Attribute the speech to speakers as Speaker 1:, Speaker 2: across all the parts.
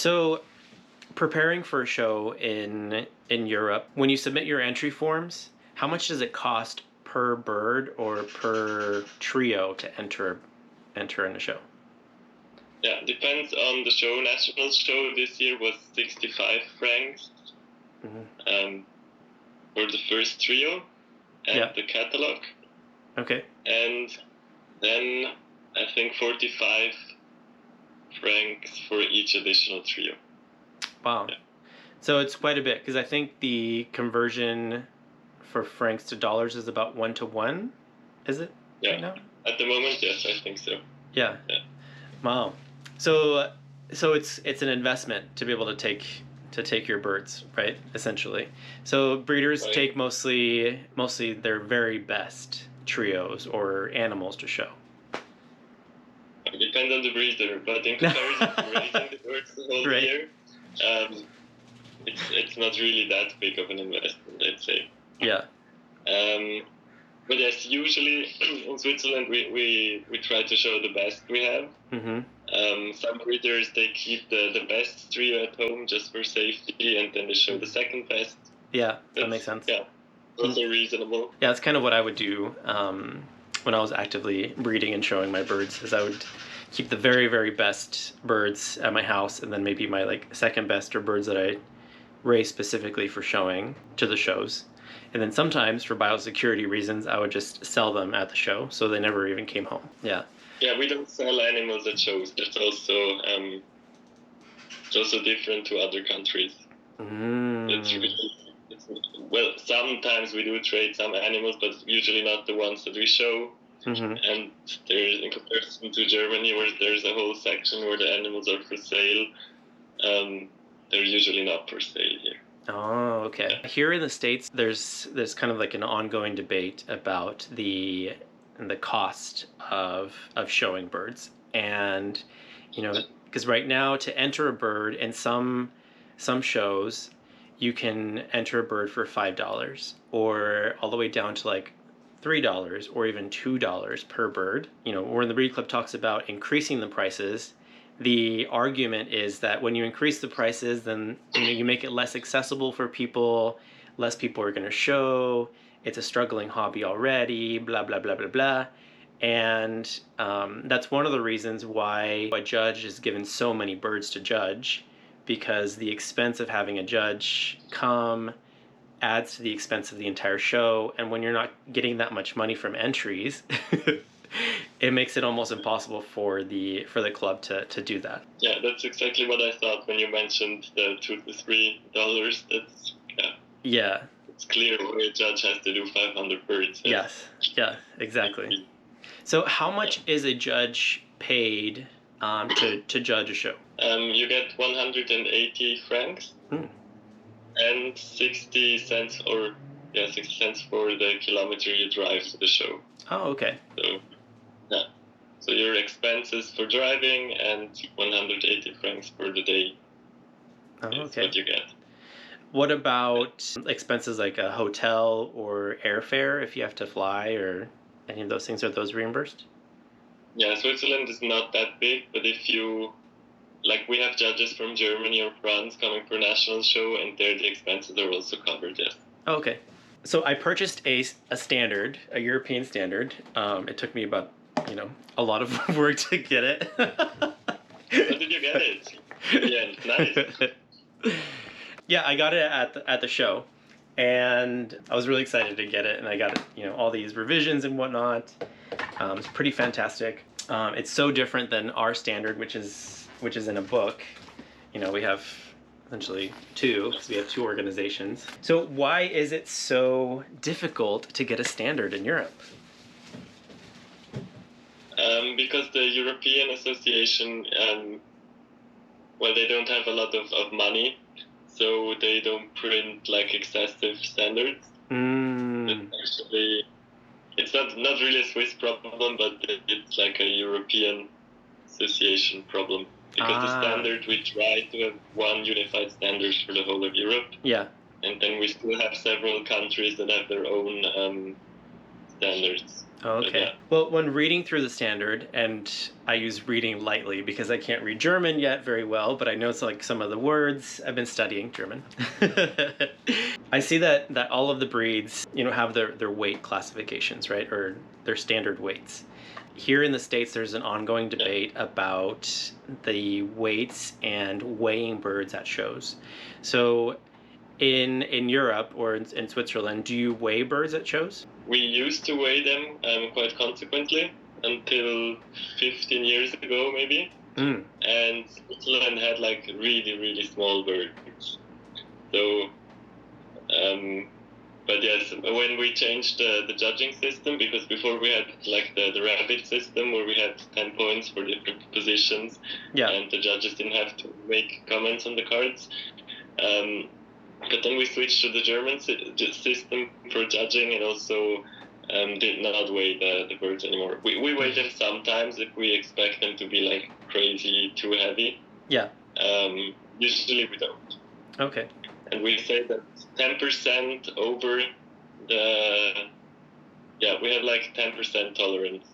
Speaker 1: So, preparing for a show in Europe, when you submit your entry forms, how much does it cost per bird or per trio to enter in a show?
Speaker 2: Yeah, depends on the show. National show this year was 65 francs for the first trio and the catalog.
Speaker 1: Okay.
Speaker 2: And then I think 45 francs for each additional trio.
Speaker 1: Wow. Yeah. So it's quite a bit, because I think the conversion for francs to dollars is about 1-to-1. Is it?
Speaker 2: Yeah.
Speaker 1: Right now?
Speaker 2: At the moment, yes, I think so.
Speaker 1: Yeah. Wow. So it's an investment to be able to take your birds, right? Essentially. So breeders take mostly their very best trios or animals to show.
Speaker 2: It depends on the breeder, but in comparison to raising the birds the whole year, it's not really that big of an investment, I'd say.
Speaker 1: Yeah.
Speaker 2: But yes, usually in Switzerland we try to show the best we have. Some breeders, they keep the best trio at home just for safety, and then they show the second best.
Speaker 1: Yeah, that makes sense.
Speaker 2: Yeah, also reasonable.
Speaker 1: Yeah, that's kind of what I would do when I was actively breeding and showing my birds, is I would keep the very, very best birds at my house, and then maybe my second best or birds that I raise specifically for showing to the shows. And then sometimes, for biosecurity reasons, I would just sell them at the show, so they never even came home. Yeah.
Speaker 2: Yeah, we don't sell animals at shows. That's also different to other countries. Well, sometimes we do trade some animals, but usually not the ones that we show. And there's, in comparison to Germany, where there's a whole section where the animals are for sale, they're usually not for sale here.
Speaker 1: Oh, okay. Here in the States, there's kind of like an ongoing debate about the cost of showing birds. And, because right now to enter a bird in some shows, you can enter a bird for $5 or all the way down to $3 or even $2 per bird. Where the Breed Club talks about increasing the prices, the argument is that when you increase the prices, then you make it less accessible for people, less people are going to show, it's a struggling hobby already, blah, blah, blah, blah, blah. And that's one of the reasons why a judge is given so many birds to judge, because the expense of having a judge come adds to the expense of the entire show. And when you're not getting that much money from entries, it makes it almost impossible for the club to do that.
Speaker 2: Yeah, that's exactly what I thought when you mentioned the $2 to $3. That's
Speaker 1: yeah.
Speaker 2: It's clear why a judge has to do 500 birds.
Speaker 1: Yes. Yeah. Exactly. So, how much is a judge paid to judge a show?
Speaker 2: You get 180 francs and 60 cents for the kilometer you drive to the show.
Speaker 1: Oh, okay.
Speaker 2: So, yeah. So your expenses for driving and 180 francs for the day.
Speaker 1: Oh, okay.
Speaker 2: Is what you get.
Speaker 1: What about expenses like a hotel or airfare if you have to fly, or any of those things? Are those reimbursed?
Speaker 2: Yeah, Switzerland is not that big, but if you, we have judges from Germany or France coming for a national show, and there the expenses are also covered, yes.
Speaker 1: Oh, okay. So I purchased a standard, a European standard. It took me about, a lot of work to get it.
Speaker 2: How did you get it? Yeah, nice.
Speaker 1: Yeah, I got it at the show, and I was really excited to get it, and I got it, all these revisions and whatnot. It's pretty fantastic. It's so different than our standard, which is in a book. We have essentially two, because we have two organizations. So why is it so difficult to get a standard in Europe?
Speaker 2: Because the European Association, they don't have a lot of money, so they don't print excessive standards. Actually, it's not really a Swiss problem, but it's a European Association problem. Because the standard, we try to have one unified standard for the whole of Europe.
Speaker 1: Yeah.
Speaker 2: And then we still have several countries that have their own standards.
Speaker 1: Okay.
Speaker 2: Yeah.
Speaker 1: Well, when reading through the standard, and I use reading lightly because I can't read German yet very well, but I know like some of the words. I've been studying German. I see that all of the breeds, have their weight classifications, right? Or their standard weights. Here in the States, there's an ongoing debate about the weights and weighing birds at shows. So in Europe or in Switzerland, do you weigh birds at shows?
Speaker 2: We used to weigh them quite consequently until 15 years ago, maybe. And Switzerland had like really, really small birds. So, but yes, when we changed the judging system, because before we had like the rabbit system where we had 10 points for different positions, and the judges didn't have to make comments on the cards. But then we switched to the German system for judging, and also did not weigh the birds anymore. We weigh them sometimes if we expect them to be like crazy too heavy.
Speaker 1: Yeah.
Speaker 2: Usually we don't.
Speaker 1: Okay.
Speaker 2: And we say that 10% over we have like 10% tolerance.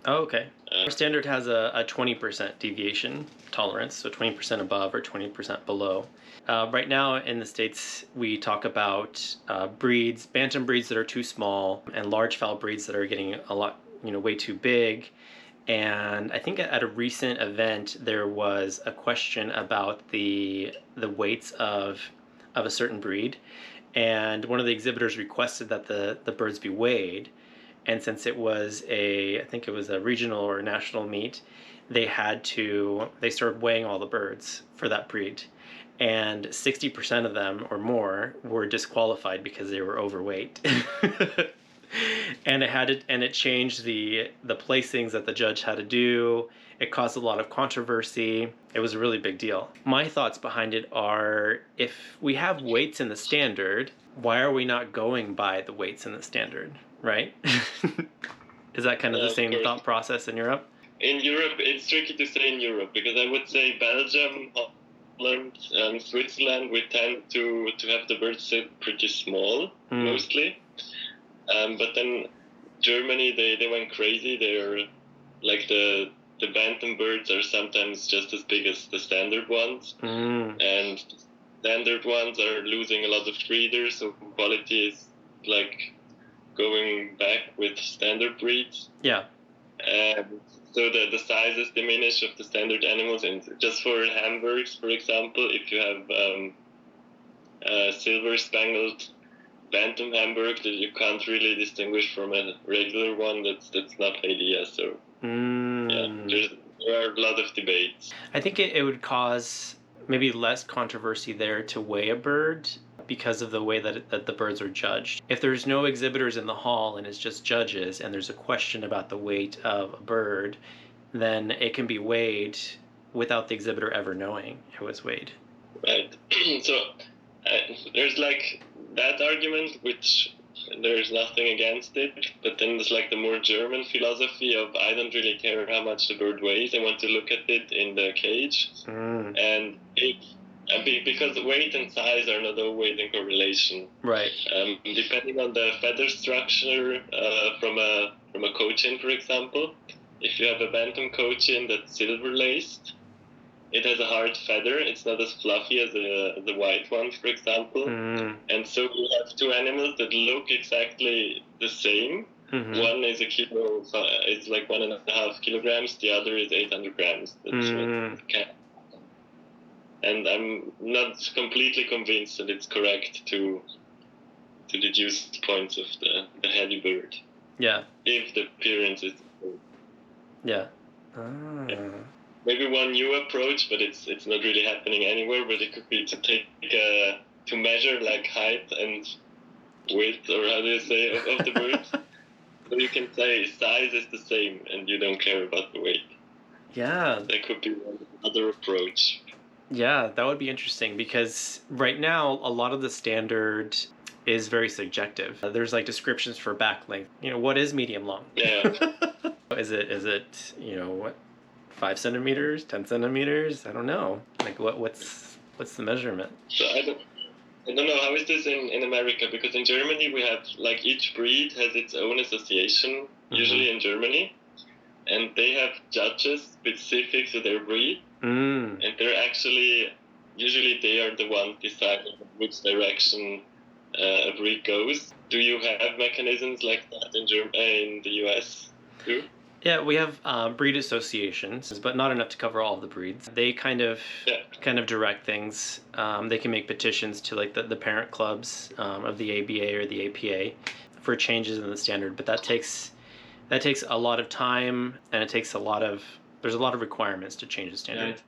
Speaker 1: Oh, okay. Our standard has a 20% deviation tolerance, so 20% above or 20% below. Right now in the States, we talk about breeds, bantam breeds that are too small, and large fowl breeds that are getting a lot, way too big. And I think at a recent event, there was a question about the weights of a certain breed, and one of the exhibitors requested that the birds be weighed. And since it was I think it was a regional or national meet, they started weighing all the birds for that breed. And 60% of them or more were disqualified because they were overweight. And it changed the placings that the judge had to do. It caused a lot of controversy. It was a really big deal. My thoughts behind it are, if we have weights in the standard, why are we not going by the weights in the standard, right? Is that kind of the same thought process in Europe?
Speaker 2: In Europe, it's tricky to say in Europe, because I would say Belgium, Holland, Switzerland, we tend to have the birds sit pretty small, mostly. But then Germany, they went crazy. They're like the bantam birds are sometimes just as big as the standard ones. And standard ones are losing a lot of breeders, so quality is like going back with standard breeds. Yeah. And so the sizes diminish of the standard animals. And just for Hamburgs, for example, if you have a silver spangled bantam Hamburg that you can't really distinguish from a regular one, that's not idea. So there are a lot of debates.
Speaker 1: I think it would cause maybe less controversy there to weigh a bird because of the way that the birds are judged. If there's no exhibitors in the hall and it's just judges, and there's a question about the weight of a bird, then it can be weighed without the exhibitor ever knowing it was weighed.
Speaker 2: Right. So there's like that argument, which there's nothing against it, but then there's like the more German philosophy of, I don't really care how much the bird weighs, I want to look at it in the cage. And because weight and size are not always in correlation. Right. Depending on the feather structure from a cochin, for example, if you have a bantam cochin that's silver laced, it has a hard feather. It's not as fluffy as the white one, for example. And so you have two animals that look exactly the same. One is it's like 1.5 kilograms. The other is 800 grams. And I'm not completely convinced that it's correct to deduce points of the heavy bird. Yeah. If the appearance is. Yeah. Maybe one new approach, but it's not really happening anywhere. But it could be to take to measure like height and width, or how do you say, of the bird. So you can say size is the same, and you don't care about the weight. Yeah. That could be another approach. Yeah, that would be interesting, because right now a lot of the standard is very subjective. There's like descriptions for back length. What is medium long? Yeah. Is it 5 centimeters, 10 centimeters? I don't know. Like what's the measurement? So I don't know, how is this in America? Because in Germany we have, like, each breed has its own association, usually in Germany, and they have judges specific to their breed, and they're actually, usually they are the ones deciding which direction a breed goes. Do you have mechanisms like that in the US too?
Speaker 1: Yeah, we have breed associations, but not enough to cover all of the breeds. They kind of direct things. They can make petitions to like the parent clubs of the ABA or the APA for changes in the standard, but that takes a lot of time, and there's a lot of requirements to change the standard.
Speaker 2: Yeah.